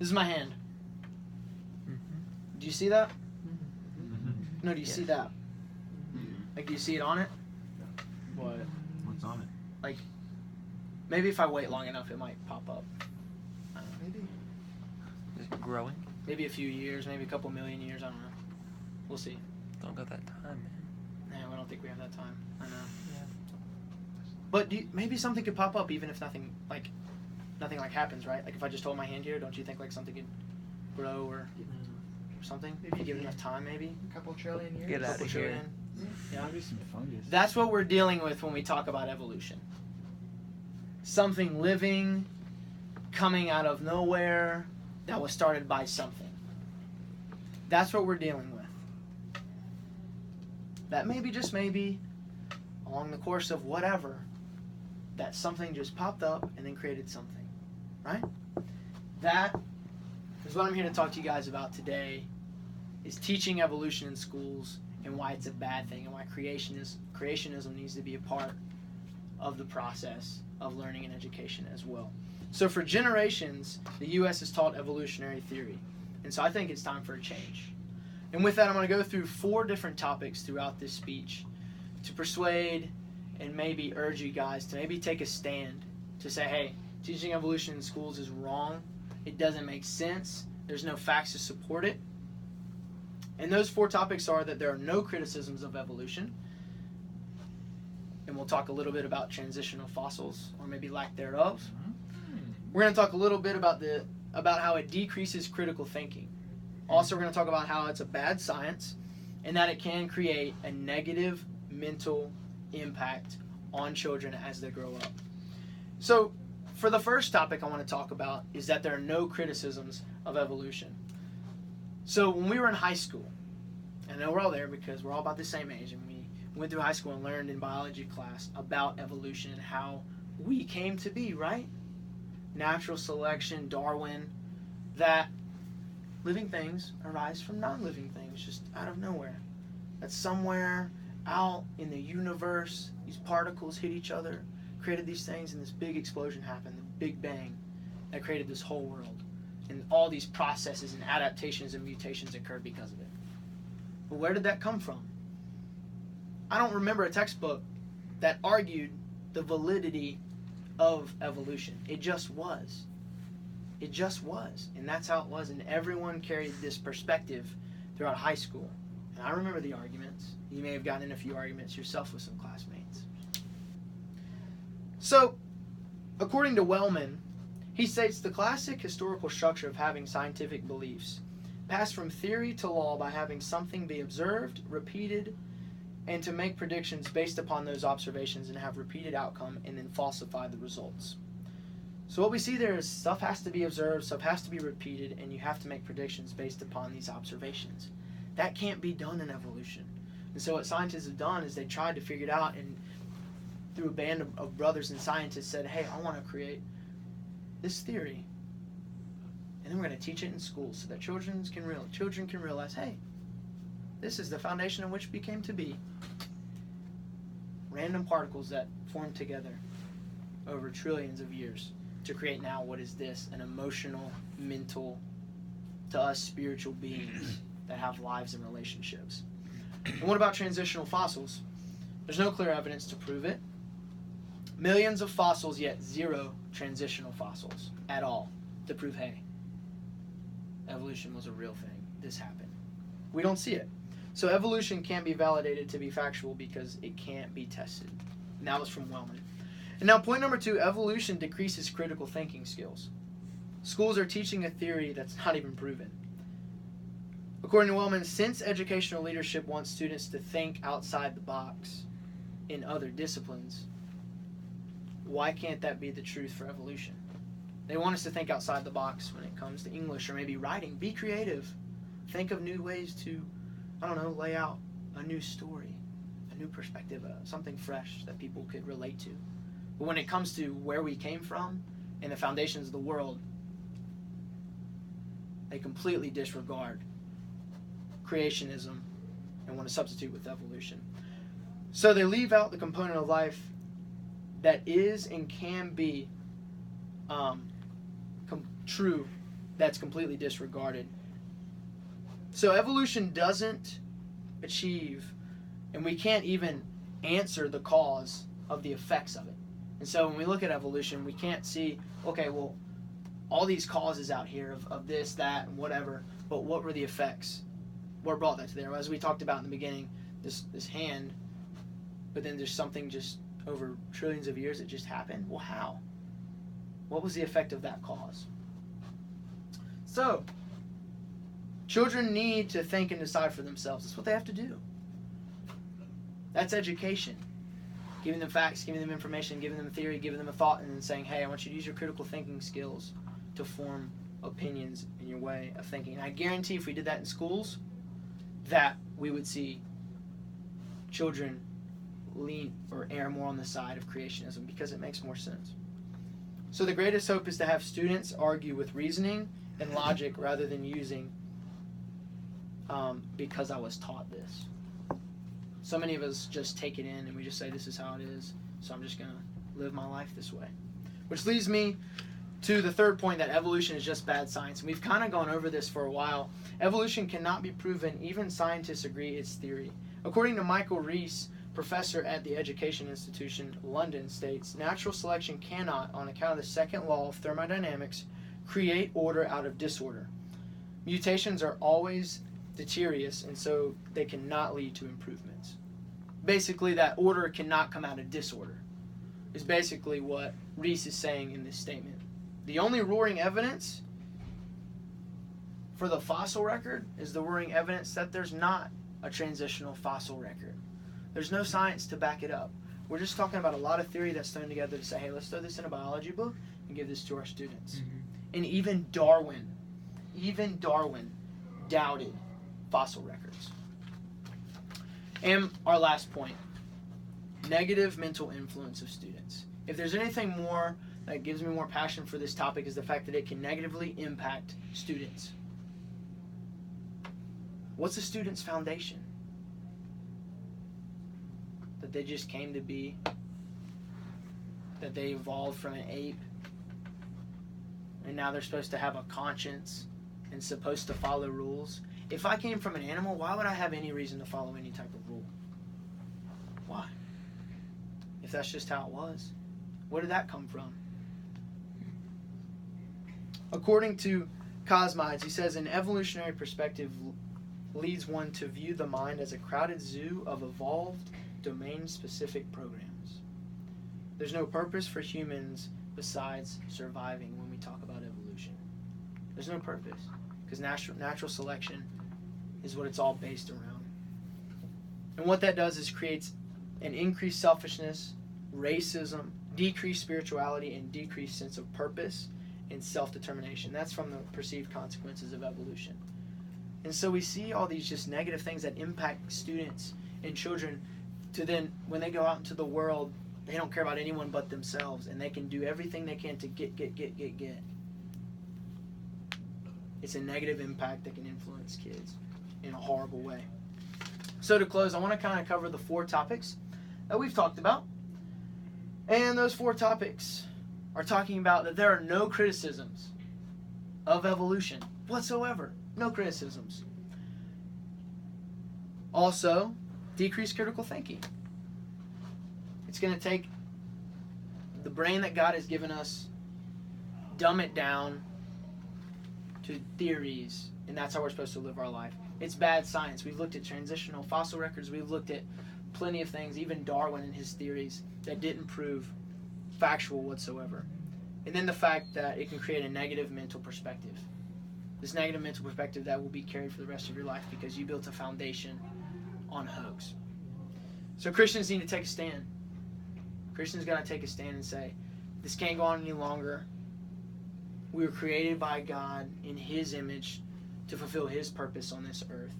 This is my hand. Do you see that? No, do you see that? Like, do you see it on it? What? What's on it? Like, maybe if I wait long enough, it might pop up. I don't know. Maybe. Is it growing? Maybe a few years, maybe a couple million years. I don't know. We'll see. Don't got that time, man. Yeah, I don't think we have that time. I know. Yeah. But maybe something could pop up even if nothing happens, right? Like if I just hold my hand here, don't you think like something could grow or something? If you give it enough time, maybe. A couple trillion years. Get out Couple of here. trillion. Yeah. Maybe some fungus. That's what we're dealing with when we talk about evolution. Something living, coming out of nowhere, that was started by something. That's what we're dealing with. That maybe, just maybe, along the course of whatever, that something just popped up and then created something. Right? That is what I'm here to talk to you guys about today, is teaching evolution in schools and why it's a bad thing and why creationism needs to be a part of the process of learning and education as well. So for generations, the U.S. has taught evolutionary theory. And so I think it's time for a change. And with that, I'm going to go through 4 different topics throughout this speech to persuade and maybe urge you guys to maybe take a stand to say, hey, teaching evolution in schools is wrong. It doesn't make sense. There's no facts to support it. And those 4 topics are that there are no criticisms of evolution. And we'll talk a little bit about transitional fossils, or maybe lack thereof. We're going to talk a little bit about how it decreases critical thinking. Also, we're going to talk about how it's a bad science and that it can create a negative mental impact on children as they grow up. So, for the first topic I want to talk about is that there are no criticisms of evolution. So, when we were in high school, I know we're all there because we're all about the same age, and we went through high school and learned in biology class about evolution and how we came to be, right? Natural selection, Darwin, that living things arise from non-living things just out of nowhere. That somewhere out in the universe, these particles hit each other, created these things, and this big explosion happened, the Big Bang, that created this whole world. And all these processes and adaptations and mutations occurred because of it. But where did that come from? I don't remember a textbook that argued the validity of evolution. It just was. It just was. And that's how it was. And everyone carried this perspective throughout high school. And I remember the arguments. You may have gotten in a few arguments yourself with some classmates. So, according to Wellman, he states the classic historical structure of having scientific beliefs passed from theory to law by having something be observed, repeated, and to make predictions based upon those observations and have repeated outcome and then falsify the results. So what we see there is stuff has to be observed, stuff has to be repeated, and you have to make predictions based upon these observations. That can't be done in evolution. And so what scientists have done is they tried to figure it out, and through a band of brothers and scientists said, hey, I want to create this theory. And then we're going to teach it in schools so that children can realize, hey, this is the foundation on which we came to be. Random particles that formed together over trillions of years to create now what is this? An emotional, mental, to us, spiritual beings that have lives and relationships. And what about transitional fossils? There's no clear evidence to prove it. Millions of fossils, yet 0 transitional fossils at all to prove, hey, evolution was a real thing. This happened. We don't see it. So evolution can't be validated to be factual because it can't be tested. And that was from Wellman. And now point number 2, evolution decreases critical thinking skills. Schools are teaching a theory that's not even proven. According to Wellman, since educational leadership wants students to think outside the box in other disciplines, why can't that be the truth for evolution? They want us to think outside the box when it comes to English or maybe writing. Be creative. Think of new ways to, lay out a new story, a new perspective, something fresh that people could relate to. But when it comes to where we came from and the foundations of the world, they completely disregard creationism and want to substitute with evolution. So they leave out the component of life that is and can be true that's completely disregarded. So evolution doesn't achieve, and we can't even answer the cause of the effects of it. And so when we look at evolution, we can't see, okay, well, all these causes out here of this, that, and whatever, but what were the effects? What brought that to there? As we talked about in the beginning, this hand, but then there's something just over trillions of years that just happened. Well, how? What was the effect of that cause? So, children need to think and decide for themselves. That's what they have to do. That's education. Giving them facts, giving them information, giving them theory, giving them a thought, and then saying, hey, I want you to use your critical thinking skills to form opinions in your way of thinking. And I guarantee if we did that in schools, that we would see children lean or err more on the side of creationism because it makes more sense. So the greatest hope is to have students argue with reasoning and logic rather than using because I was taught this. So many of us just take it in and we just say this is how it is, so I'm just going to live my life this way. Which leads me to the third point, that evolution is just bad science. And we've kind of gone over this for a while. Evolution cannot be proven. Even scientists agree it's theory. According to Michael Reese, professor at the Education Institution, London, states, natural selection cannot, on account of the second law of thermodynamics, create order out of disorder. Mutations are always deleterious, and so they cannot lead to improvements. Basically, that order cannot come out of disorder, is basically what Reese is saying in this statement. The only roaring evidence for the fossil record is the roaring evidence that there's not a transitional fossil record. There's no science to back it up. We're just talking about a lot of theory that's thrown together to say, hey, let's throw this in a biology book and give this to our students. Mm-hmm. And even Darwin doubted fossil records. And our last point, negative mental influence of students. If there's anything more that gives me more passion for this topic is the fact that it can negatively impact students. What's a student's foundation? That they just came to be, that they evolved from an ape, and now they're supposed to have a conscience and supposed to follow rules. If I came from an animal, why would I have any reason to follow any type of rule? Why? If that's just how it was. Where did that come from? According to Cosmides, he says, an evolutionary perspective leads one to view the mind as a crowded zoo of evolved, domain-specific programs. There's no purpose for humans besides surviving when we talk about evolution. There's no purpose, because natural selection is what it's all based around. And what that does is creates an increased selfishness, racism, decreased spirituality, and decreased sense of purpose and self-determination. That's from the perceived consequences of evolution. And so we see all these just negative things that impact students and children to then, when they go out into the world, they don't care about anyone but themselves, and they can do everything they can to get. It's a negative impact that can influence kids in a horrible way. So to close, I want to kind of cover the 4 topics that we've talked about. And those 4 topics are talking about that there are no criticisms of evolution whatsoever. No criticisms. Also, decreased critical thinking. It's going to take the brain that God has given us, dumb it down to theories, and that's how we're supposed to live our life. It's bad science. We've looked at transitional fossil records. We've looked at plenty of things, even Darwin and his theories, that didn't prove factual whatsoever. And then the fact that it can create a negative mental perspective. This negative mental perspective that will be carried for the rest of your life because you built a foundation on hoax. So Christians need to take a stand. Christians got to take a stand and say, this can't go on any longer. We were created by God in His image to fulfill His purpose on this earth.